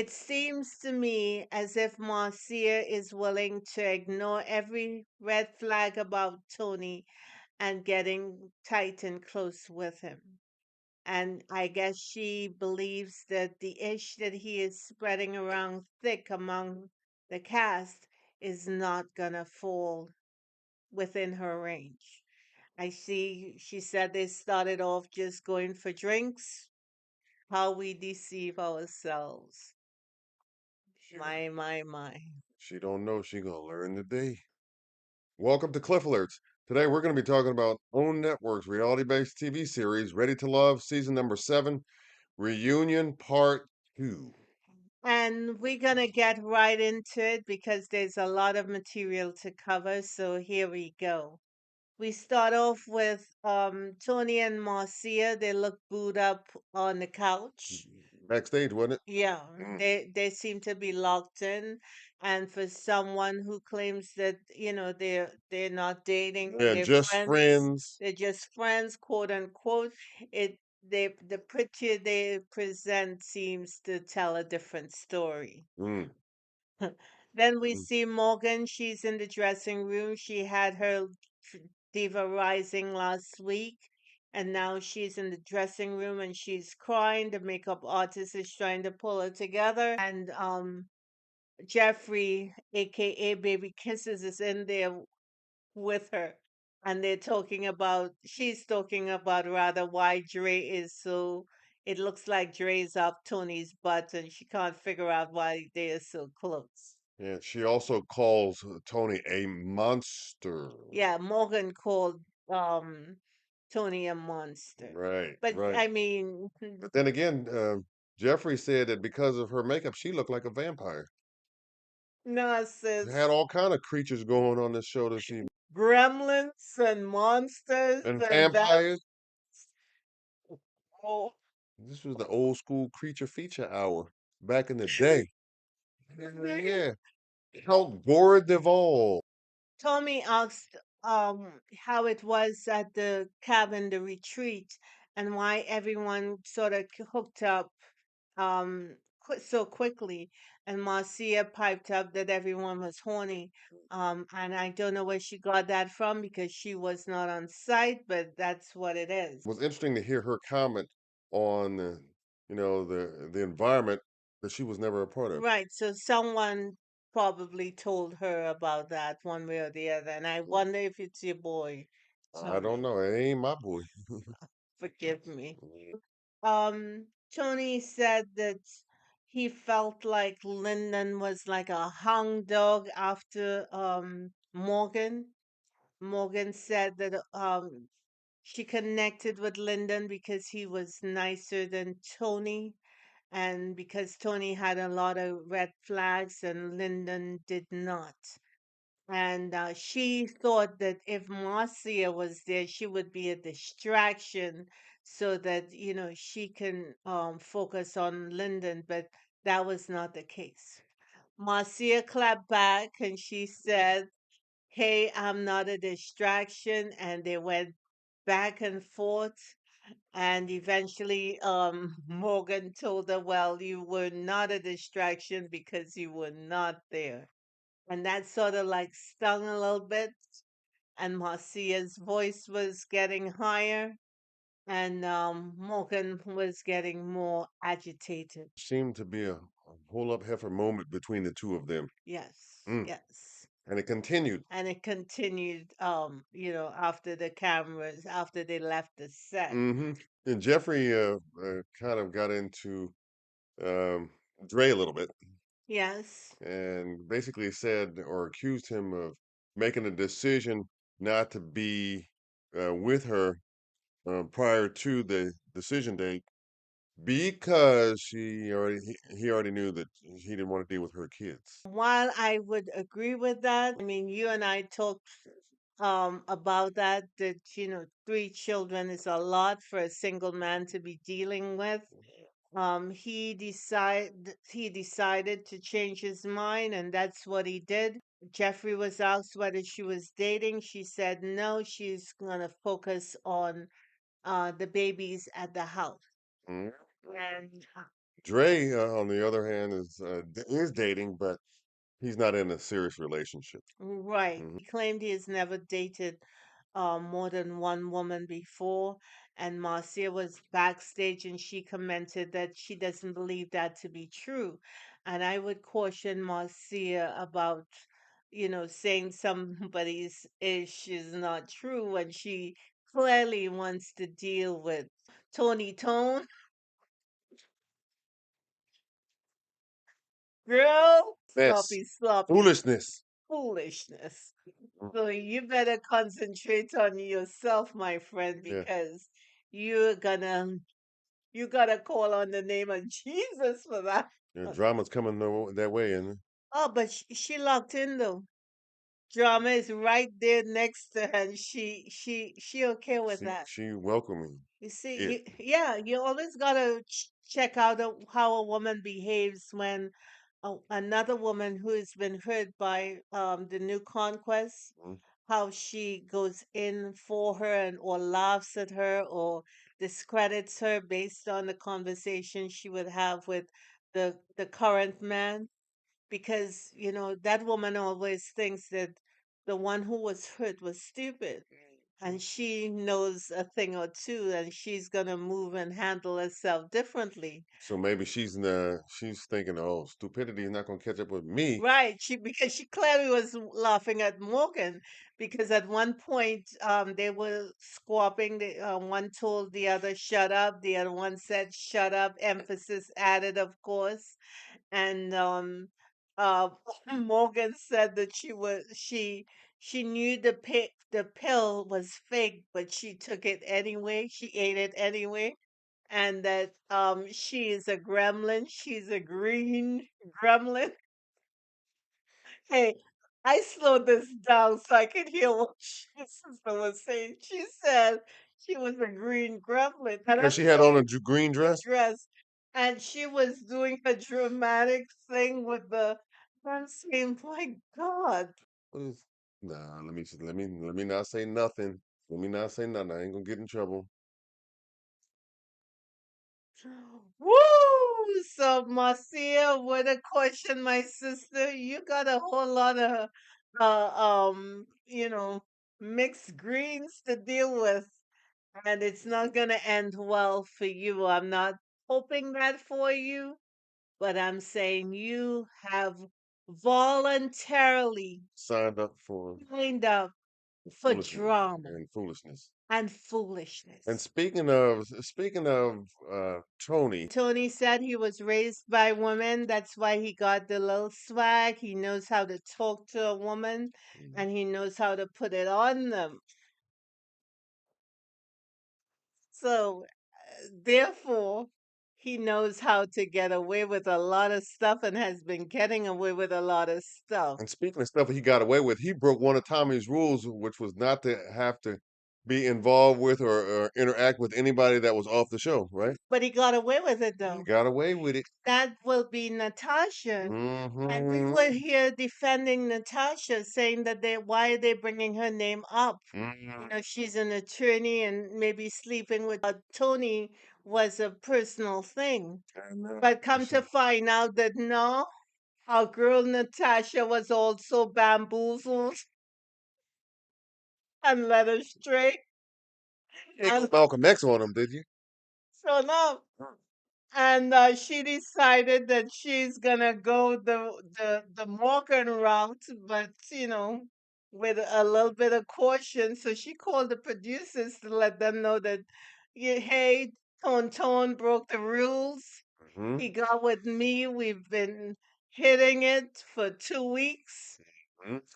It seems to me as if Marcia is willing to ignore every red flag about Tony and getting tight and close with him. And I guess she believes that the ish that he is spreading around thick among the cast is not gonna fall within her range. I see she said they started off just going for drinks. How we deceive ourselves. My. She don't know she gonna learn today. Welcome to Cliff Alerts. Today we're going to be talking about OWN Network's reality-based TV series Ready to Love, season number 7, Reunion Part 2. And we're gonna get right into it because there's a lot of material to cover. So here we go. We start off with Tony and Marcia. They look booed up on the couch. Backstage, wasn't it? Yeah, Mm. they seem to be locked in, and for someone who claims that they're not dating, Yeah, they're just friends, friends. they're just friends, quote unquote. It the picture they present seems to tell a different story. Mm. Then we Mm. see Morgan. She's in the dressing room. She had her diva rising last week, and now she's in the dressing room and she's crying. The makeup artist is trying to pull her together, and Jeffrey, aka Baby Kisses, is in there with her. And she's talking about rather why Dre is so, it looks like Dre's up Tony's butt and she can't figure out why they are so close. Yeah, she also calls Tony a monster. Yeah, Morgan called um Tony a monster. Right, But right. I mean, But then again, Jeffrey said that because of her makeup, she looked like a vampire. no, sis. Had all kind of creatures going on this show this evening. Gremlins and monsters And and that. vampires. Oh. This was the old school creature feature hour back in the day. Yeah, yeah. Count Gora Duvall. Tommy asked how it was at the cabin, the retreat, and why everyone sort of hooked up so quickly. And Marcia piped up that everyone was horny. And I don't know where she got that from because she was not on site, but that's what it is. It was interesting to hear her comment on the environment that she was never a part of. Right. So someone probably told her about that one way or the other. And I wonder if it's your boy, I don't Tommy. know. It ain't my boy. Forgive me. Tony said that he felt like Lyndon was like a hound dog after Morgan. Morgan said that she connected with Lyndon because he was nicer than Tony and because Tony had a lot of red flags and Lyndon did not. And she thought that if Marcia was there, she would be a distraction so that, she can focus on Lyndon, but that was not the case. Marcia clapped back and she said, "Hey, I'm not a distraction." And they went back and forth. And eventually, Morgan told her, "Well, you were not a distraction because you were not there." And that sort of like stung a little bit. And Marcia's voice was getting higher, and Morgan was getting more agitated. Seemed to be a whole up heifer moment between the two of them. Yes, Mm. yes. And it continued. And it continued, after the cameras, after they left the set. Hmm. And Jeffrey kind of got into um, Dre a little bit Yes. and basically said or accused him of making a decision not to be with her prior to the decision date because he already knew that he didn't want to deal with her kids. While I would agree with that, I mean, you and I talked about that, 3 children is a lot for a single man to be dealing with. He decided to change his mind, and that's what he did. Jeffrey was asked whether she was dating. She said no, she's gonna focus on the babies at the house. Mm. And Dre, on the other hand, is dating, but he's not in a serious relationship. Right. Hmm. He claimed he has never dated more than one woman before. And Marcia was backstage and she commented that she doesn't believe that to be true. And I would caution Marcia about, saying somebody's ish is not true when she clearly wants to deal with Tony Tone. Girl, Mess, sloppy, sloppy foolishness. foolishness. Mm. So you better concentrate on yourself, my friend, Yeah, because you're gonna you gotta call on the name of Jesus for that. yeah, drama's coming that way, and Oh, but she locked in though. Drama is right there next to her, and she okay with that. she welcoming You see, it. yeah, you always gotta check out how a woman behaves when another woman who has been hurt by the new conquest, Mhm. how she goes in for her and or laughs at her or discredits her based on the conversation she would have with the current man, because that woman always thinks that the one who was hurt was stupid, and she knows a thing or two, and she's gonna move and handle herself differently. So maybe she's thinking, oh, stupidity is not gonna catch up with me. Right, because she clearly was laughing at Morgan, because at one point they were squabbling. One told the other shut up, the other one said shut up, emphasis added, of course. And uh, Morgan said that she knew the pill was fake, but she took it anyway. She ate it anyway, and that she is a gremlin. She's a green gremlin. Hey, I slowed this down so I could hear what sister was saying. She said she was a green gremlin, and Because I'm she had on a saying green dress. dress, and she was doing a dramatic thing with the. I'm saying, my God. What is? Nah, let me not say nothing. Let me not say nothing. I ain't gonna get in trouble. Woo! So, Marcia, what a question, my sister. You got a whole lot of, mixed greens to deal with, and it's not going to end well for you. I'm not hoping that for you, but I'm saying you have voluntarily Signed up for signed up for foolishness drama and foolishness. and And foolishness. speaking of Tony, Tony said he was raised by women. That's why he got the little swag. He knows how to talk to a woman mhm, and he knows how to put it on them. So, therefore, he knows how to get away with a lot of stuff and has been getting away with a lot of stuff. and speaking of stuff he got away with, he broke one of Tommy's rules, which was not to have to be involved with or interact with anybody that was off the show. Right? But he got away with it He though. got away with it. That will be Natasha. And we Hmm. were here defending Natasha, saying that why are they bringing her name up? Hmm. She's an attorney and maybe sleeping with Tony was a personal thing. And But come to find out that no, our girl Natasha was also bamboozled and led astray. you ain't And put Malcolm X on him, did you? so now, and she decided that she's gonna go the Morgan route, but with a little bit of caution. So she called the producers to let them know that, hey, Tone broke the rules. Hmm. He got with me. We've been hitting it for 2 weeks.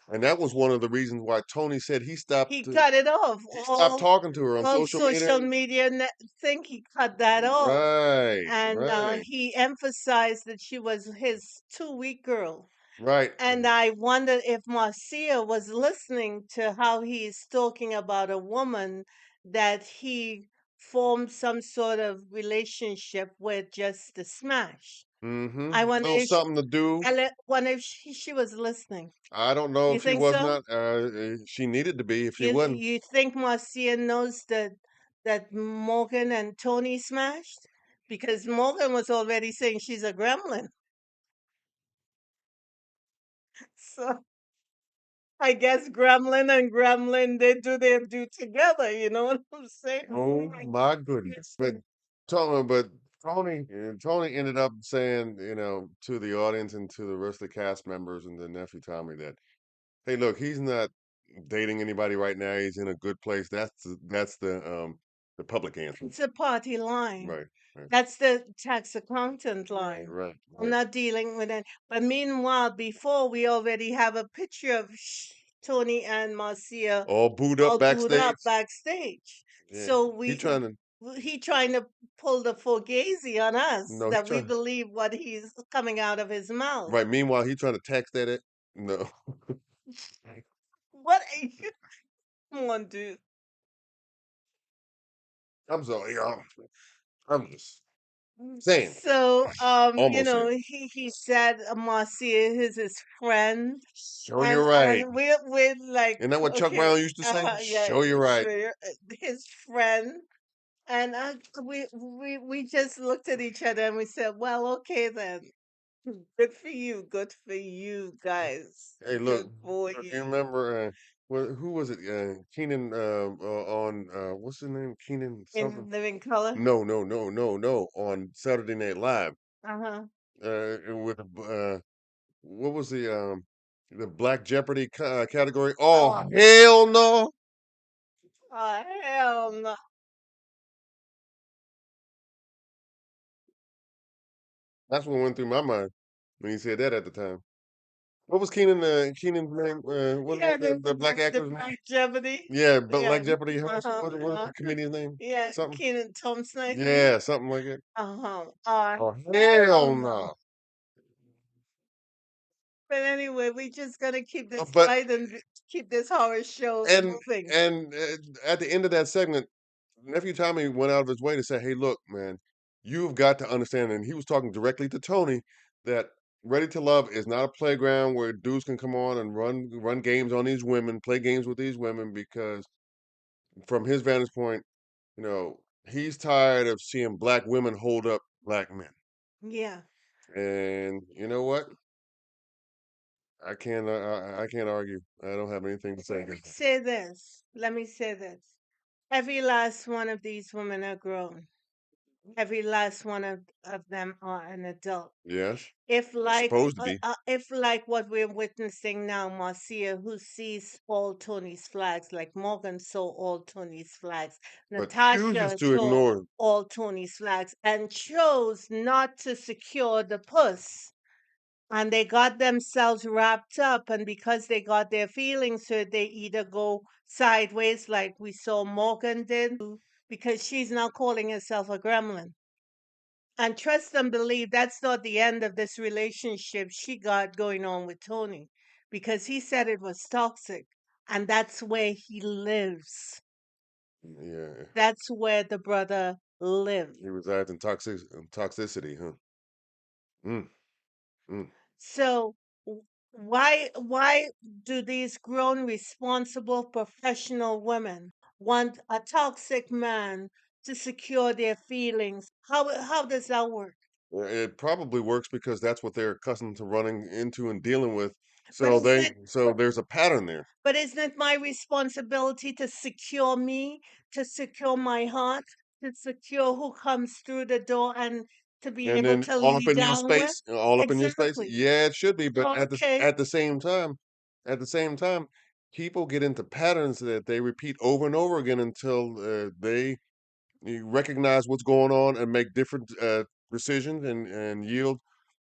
And that was one of the reasons why Tony said He cut it off. he stopped talking to her on All social media. social media think he cut that off. Right, And right, he emphasized that she was his 2 week girl. right. And I wonder if Marcia was listening to how he's talking about a woman that he formed some sort of relationship with just to smash. Mm-hmm. I A wonder little if she, something to do. wonder if she was listening. I don't know You if she think was so? not. She needed to be if she wasn't. You think Marcia knows that Morgan and Tony smashed? because Morgan was already saying she's a gremlin. So I guess Gremlin and Gremlin, they do their due together. You know what I'm saying? Oh my goodness. But Tony ended up saying, to the audience and to the rest of the cast members and the nephew Tommy that, hey, look, he's not dating anybody right now. He's in a good place. That's the public answer. It's a party line. Right, right, That's the tax accountant line. right, I'm right. not dealing with it. But meanwhile, before we already have a picture of Tony and Marcia All booed all up booed up backstage. backstage. Yeah. So He trying to he trying to pull the fugazi on us no, he that we trying believe what he's coming out of his mouth. right. Meanwhile, he trying to text that it. No. What are you? Come on, dude. I'm sorry, y'all. I'm just saying. So, Almost saying. he said Marcia is his friend, Show you right. and we're like, Isn't that what Chuck okay, Brown used to say? yeah, Show you right. sure, his friend, and we just looked at each other and we said, well, okay then, good for you guys, Hey, look, good for you you. remember who was it? Keenan on what's his name? Keenan something? In living color. No, no, no, no, no. On Saturday Night Live. Uh-huh. With what was the Black Jeopardy category? Oh hell no! Oh, hell no. That's what went through my mind when he said that at the time. What was Keenan's name? What Yeah, was the black the actor's name? Black Jeopardy. Yeah, Yeah. Black Jeopardy host. Uh-huh. What was Uh-huh. the comedian's name? Yeah, Something. Kenan Thompson, I think. Yeah, something like it. Uh-huh. Oh Hell hell no. no! But anyway, we just gotta keep this But fight and keep this horror show and moving. and at the end of that segment, nephew Tommy went out of his way to say, "Hey, look, man, you've got to understand." And he was talking directly to Tony that Ready to Love is not a playground where dudes can come on and run games on these women, play games with these women, because from his vantage point, he's tired of seeing black women hold up black men. Yeah. And you know what? I can't argue. I don't have anything to say Let me against that. say this. Let me say this. Every last one of these women are grown. Every last one of them are an adult. Yes, supposed to be. If like what we're witnessing now, Marcia, who sees all Tony's flags, like Morgan saw all Tony's flags, But chooses Natasha to saw ignore. all Tony's flags, and chose not to secure the puss. And they got themselves wrapped up, and because they got their feelings hurt, they either go sideways, like we saw Morgan did, because she's now calling herself a gremlin. And trust and believe that's not the end of this relationship she got going on with Tony, because he said it was toxic. And that's where he lives. Yeah, That's where the brother lives. he resides in toxicity, huh? Mm, mm. So why do these grown, responsible, professional women want a toxic man to secure their feelings? How does that work? It probably works because that's what they're accustomed to running into and dealing with. But So isn't they it so there's a pattern there. but isn't it my responsibility to secure me, to secure my heart, to secure who comes through the door and to be And able then to all up lead in your down with? space, all up in your space. Exactly. Yeah, it should be, but at the Okay. at the same time, people get into patterns that they repeat over and over again until they recognize what's going on and make different decisions and yield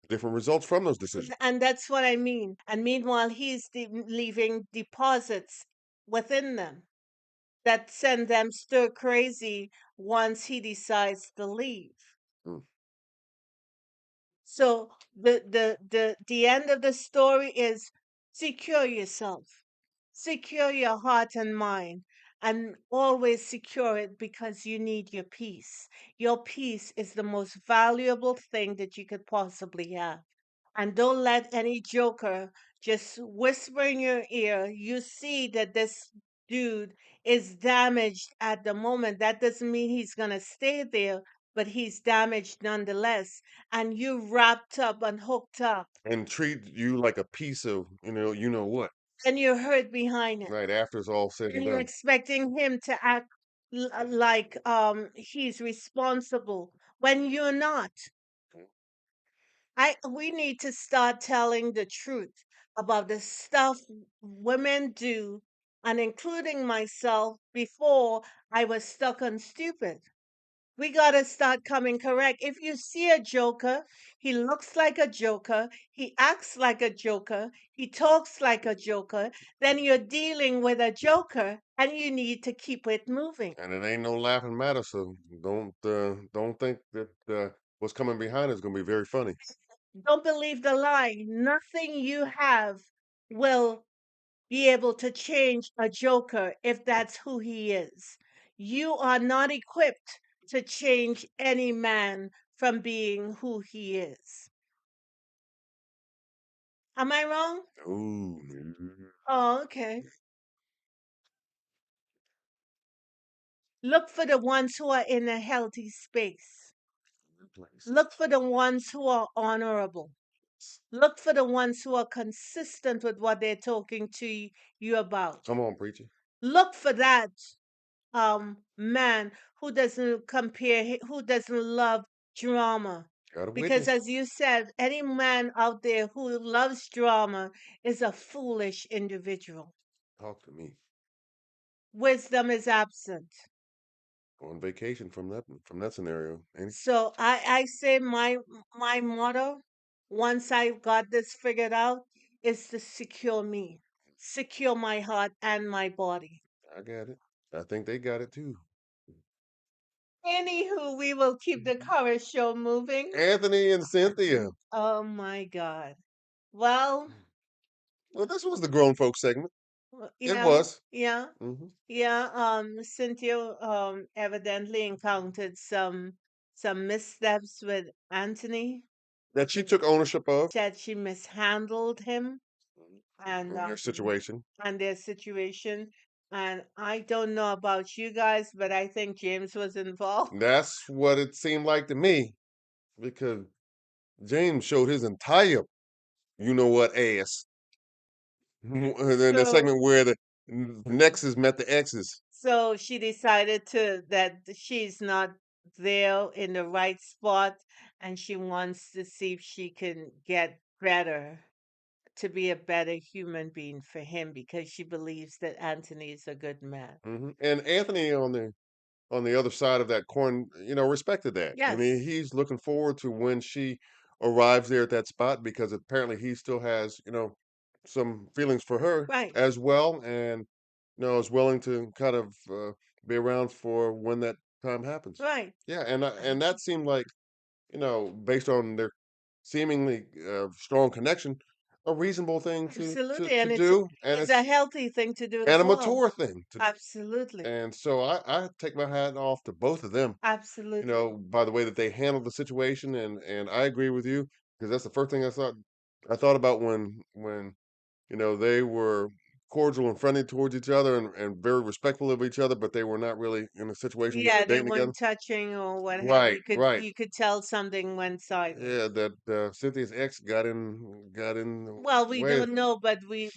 different results from those decisions. And that's what I mean. And meanwhile, he's leaving deposits within them that send them stir crazy once he decides to leave. Mm. So the end of the story is secure yourself, secure your heart and mind, and always secure it because you need your peace. Your peace is the most valuable thing that you could possibly have. And don't let any joker just whisper in your ear. You see that this dude is damaged at the moment. That doesn't mean he's going to stay there. but he's damaged nonetheless. And you wrapped up and hooked up, And treat you like a piece of, you know what, and you're hurt behind it. right after it's all said and And you're done. expecting him to act like he's responsible when you're not. We need to start telling the truth about the stuff women do, and including myself before I was stuck on stupid. We got to start coming correct. If you see a joker, he looks like a joker, he acts like a joker, he talks like a joker, then you're dealing with a joker and you need to keep it moving. And it ain't no laughing matter, so don't think that what's coming behind is gonna be very funny. Don't believe the lie. Nothing you have will be able to change a joker if that's who he is. You are not equipped to change any man from being who he is. Am I wrong? Ooh, Oh, okay. Look for the ones who are in a healthy space. place. Look for the ones who are honorable. Look for the ones who are consistent with what they're talking to you about. Come on, preacher. Look for that man who doesn't who doesn't love drama. Got a Because witness. as you said, any man out there who loves drama is a foolish individual. Talk to me. Wisdom is absent. On vacation from that scenario, ain't So I say my motto, once I got this figured out, is to secure me, secure my heart and my body. he? I got it. I think they got it too. Anywho, we will keep the cover show moving. Anthony and Cynthia. Oh my God. Well, Well, this was the grown folk segment. It yeah, was. yeah, Hmm. yeah. Cynthia evidently encountered some missteps with Anthony. That she took ownership of Said she mishandled him and in their situation. their situation. And I don't know about you guys, but I think James was involved. That's what it seemed like to me because James showed his entire, you know what, ass. In the So segment where the nexus met the X's. so she decided to that she's not there in the right spot, and she wants to see if she can get better, to be a better human being for him, because she believes that Anthony is a good man. And Anthony on the other side of that coin, respected that. I mean, Yes, he's looking forward to when she arrives there at that spot because apparently he still has, some feelings for her right, as well, and is willing to kind of be around for when that time happens. right. Yeah, and that seemed like, based on their seemingly strong connection, a reasonable thing Absolutely. to And do, and it's a it's healthy thing to do and as a well. mature thing to. Absolutely. And so I take my hat off to both of them, Absolutely. by the way that they handled the situation, and I agree with you because that's the first thing I thought about when they were cordial and friendly towards each other and very respectful of each other, but they were not really in a situation Yeah, they dating together. weren't touching or what have you. Right, You could right. you could tell something went Yeah, sideways. that Cynthia's ex got in the Well, we way. don't know, but we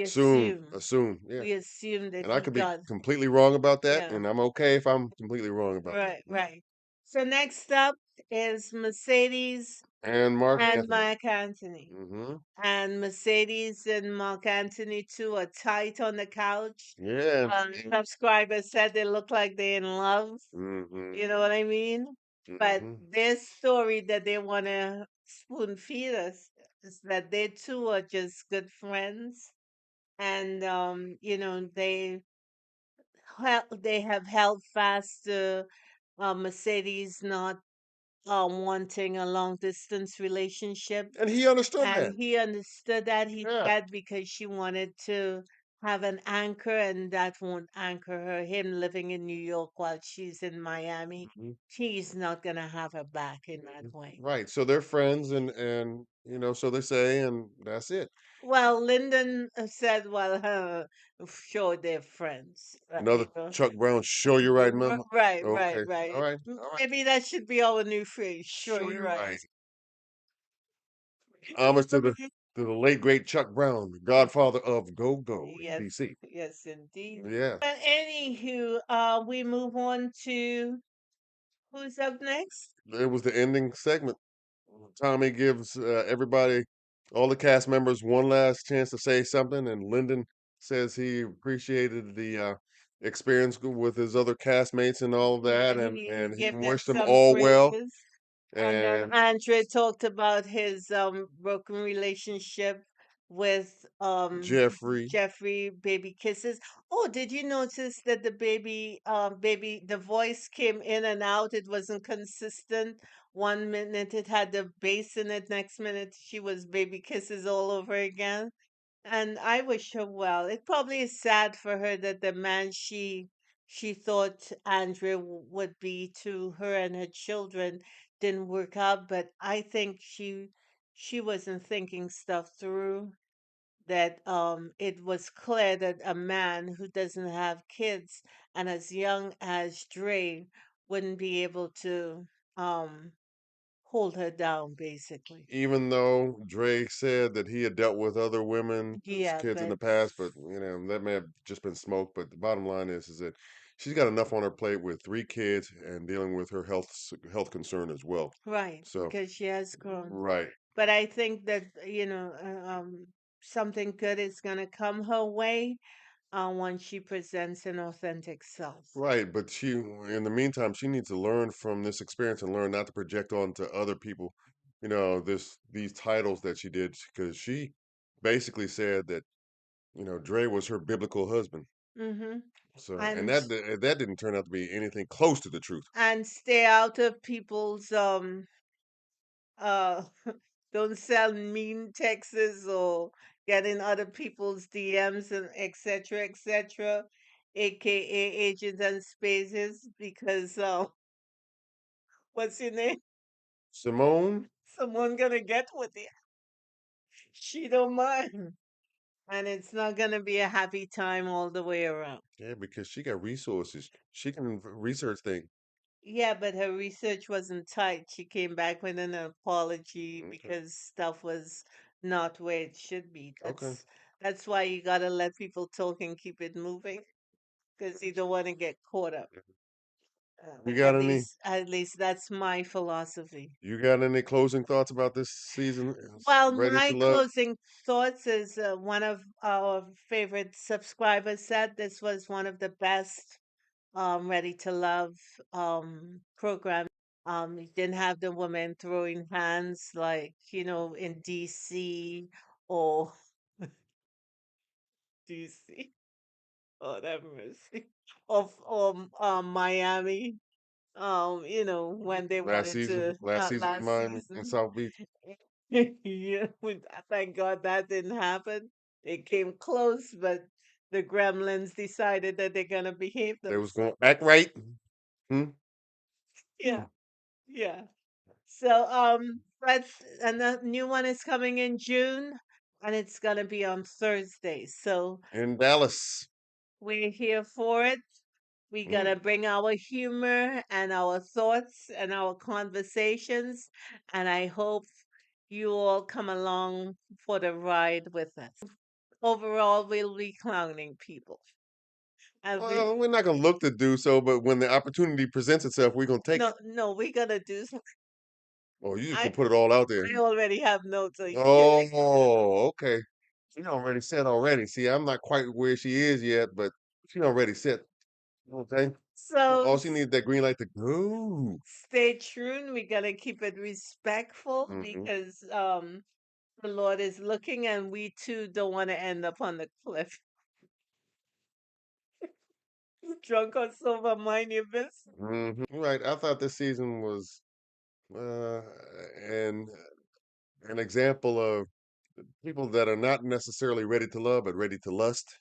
assume. Assume, yeah. We assume that And I he could be does. completely wrong about that, Yeah. and I'm okay if I'm completely wrong about that. Right, right. So next up is Mercedes And Marc and Anthony. Marc Anthony. Hmm. And Mercedes and Marc Anthony too are tight on the couch. Yeah. Subscribers said they look like they're in love. Hmm. You know what I mean? But Hmm. their story that they want to spoon feed us is that they two are just good friends, and they have held fast to Mercedes not wanting a long distance relationship, And he understood and that. he understood that. He Yeah. said because she wanted to. have an anchor, and that won't anchor her. Him living in New York while she's in Miami, Mhm, he's not gonna have her back in that mhm. way. Right. So they're friends, and so they say, and that's it. Well, Lyndon said, well, sure, they're friends. Another Chuck Brown show you right memo. Right, right, Okay. All right. right. All right. Maybe that should be our new phrase. Sure, Show you're you right. right. Homage to the late great Chuck Brown, the godfather of Go Go in Yes, DC. yes, indeed. Yeah. But anywho, we move on to who's up next? It was the ending segment. Tommy gives everybody, all the cast members, one last chance to say something, and Lyndon says he appreciated the experience with his other castmates and all of Yeah, that, and he and he gave them wished them some all well. praises. And then And Andre talked about his broken relationship with Jeffrey, Jeffrey, baby kisses. Oh, did you notice that the baby, the voice came in and out? It wasn't consistent. One minute it had the bass in it, next minute she was baby kisses all over again. And I wish her well. It probably is sad for her that the man she thought Andrea would be to her and her children didn't work out, but I think she wasn't thinking stuff through. That it was clear that a man who doesn't have kids and as young as Dre wouldn't be able to um hold her down, basically. even though Drake said that he had dealt with other women's Yeah, kids in but the past, but that may have just been smoke. But the bottom line is that she's got enough on her plate with three kids and dealing with her health concern as well. right, So, because she has grown. right, But I think that, something good is going to come her way when she presents an authentic self. right. But in the meantime, she needs to learn from this experience and learn not to project onto other people, these titles that she did, because she basically said that, Dre was her biblical husband. Hmm. So, and And that didn't turn out to be anything close to the truth. and stay out of people's uh don't send mean texts or get in other people's DMs and etc etc, aka agents and spaces, because what's your name? Simone, Someone gonna get with you. She don't mind. And it's not going to be a happy time all the way around. yeah, because she got resources. She can research things. Yeah, but her research wasn't tight. She came back with an apology Okay, because stuff was not where it should be. okay. That's why you got to let people talk and keep it moving, because you don't want to get caught up. You got any? At least that's my philosophy. You got any closing thoughts about this season? Well, Ready to my Love? closing thoughts is one of our favorite subscribers said this was one of the best Ready to Love program. You didn't have the women throwing hands like, in DC or DC. Oh, that mercy. Of Miami. When they wanted to, Last not season in last Miami in season. South Beach, Yeah, thank God that didn't happen. It came close, but the Gremlins decided that they're gonna behave they was going themselves. to act right. Hmm? Yeah, yeah. So, but a new one is coming in June, and it's gonna be on Thursday. So In Dallas. we're here for it. We're Mm. gonna bring our humor and our thoughts and our conversations, and I hope you all come along for the ride with us. Overall, we'll be clowning people. And we Well, we're not gonna look to do so, but when the opportunity presents itself, we're gonna take it. no, no, we're gonna do. Oh, you just I gonna put it all out there. I already have notes. Are you kidding? Oh, okay. She already said already. See, I'm not quite where she is yet, but she already said. Okay. So All she needs that green light to go. stay tuned. We're gonna keep it respectful Hmm. because the Lord is looking, and we too don't want to end up on the cliff. Drunk or sober, mind your business. Right. I thought this season was uh, an an example of people that are not necessarily ready to love, but ready to lust.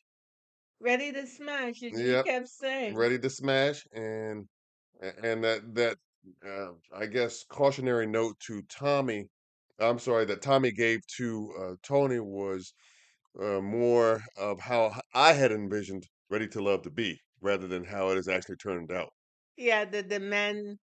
Ready to smash, as you Yep, kept saying. ready to smash, and that I guess cautionary note to Tommy. I'm sorry that Tommy gave to Tony was more of how I had envisioned Ready to Love to be, rather than how it has actually turned out. Yeah, the men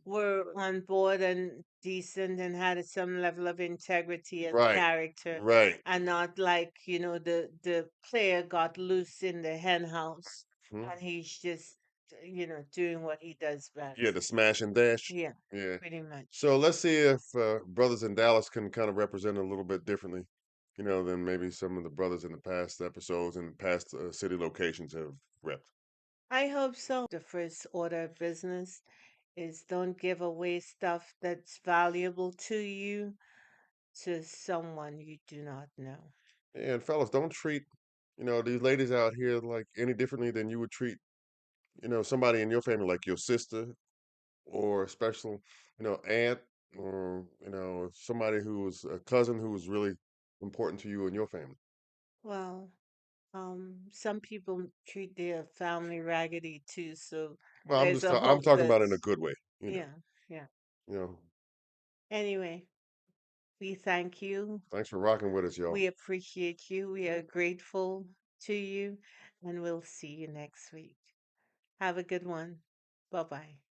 were on board and decent and had some level of integrity and Right, character, right. and not like, the player got loose in the hen house Mhm. and he's just, doing what he does Yeah, best. the smash and dash. Yeah, Yeah. pretty much. So let's see if brothers in Dallas can kind of represent it a little bit differently, than maybe some of the brothers in the past episodes and past city locations have repped. I hope so. The first order of business is don't give away stuff that's valuable to you to someone you do not know. And fellas, don't treat, these ladies out here like any differently than you would treat, somebody in your family, like your sister or a special, aunt, or, somebody who was a cousin who was really important to you and your family. Well, some people treat their family raggedy too, so Well, there's a I'm hope talking that, about in a good way, yeah, yeah. you know. Anyway, we thank you. Thanks for rocking with us, y'all. We appreciate you. We are grateful to you, and we'll see you next week. Have a good one. Bye bye.